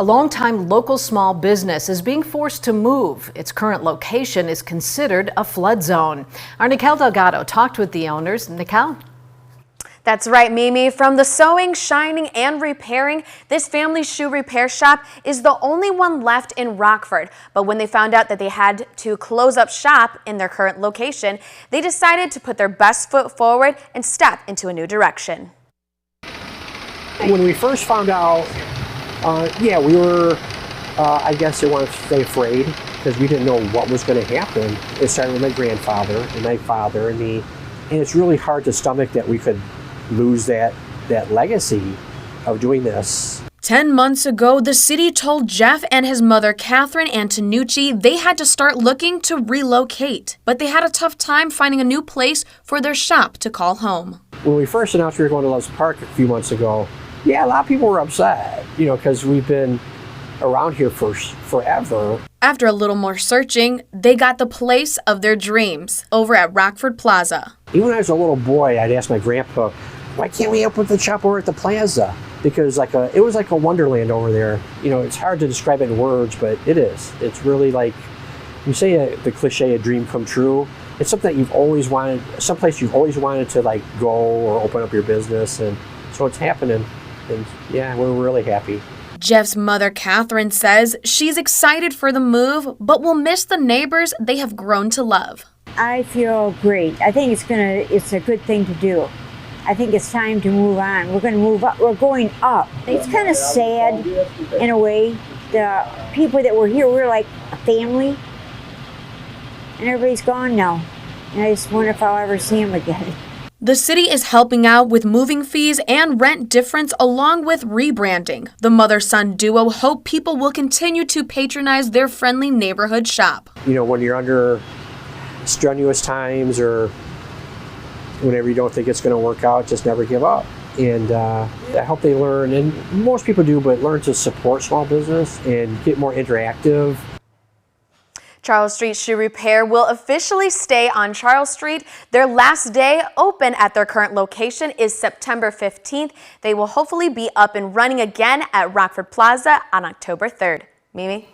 A longtime local small business is being forced to move. Its current location is considered a flood zone. Our Nicole Delgado talked with the owners. Nicole? That's right, Mimi. From the sewing, shining, and repairing, this family shoe repair shop is the only one left in Rockford. But when they found out that they had to close up shop in their current location, they decided to put their best foot forward and step into a new direction. When we first found out, we were, I guess I want to say afraid, because we didn't know what was going to happen. It started with my grandfather and my father and me, and it's really hard to stomach that we could lose that legacy of doing this. 10 months ago, the city told Jeff and his mother, Catherine Antonucci, they had to start looking to relocate. But they had a tough time finding a new place for their shop to call home. When we first announced we were going to Love's Park a few months ago, a lot of people were upset, because we've been around here for forever. After a little more searching, they got the place of their dreams over at Rockford Plaza. Even when I was a little boy, I'd ask my grandpa, why can't we open the shop over at the plaza? Because it was like a wonderland over there. It's hard to describe it in words, but it is. It's really like, you say the cliche, a dream come true. It's something that you've always wanted, someplace you've always wanted to go or open up your business. And so it's happening. And we're really happy. Jeff's mother, Catherine, says she's excited for the move, but will miss the neighbors they have grown to love. I feel great. I think it's a good thing to do. I think it's time to move on. We're going to move up. We're going up. It's kind of sad in a way. The people that were here, we're like a family, and everybody's gone now. And I just wonder if I'll ever see them again. The city is helping out with moving fees and rent difference along with rebranding. The mother-son duo hope people will continue to patronize their friendly neighborhood shop. When you're under strenuous times or whenever you don't think it's going to work out, just never give up. And I hope they learn, and most people do, but learn to support small business and get more interactive. Charles Street Shoe Repair will officially stay on Charles Street. Their last day open at their current location is September 15th. They will hopefully be up and running again at Rockford Plaza on October 3rd. Mimi?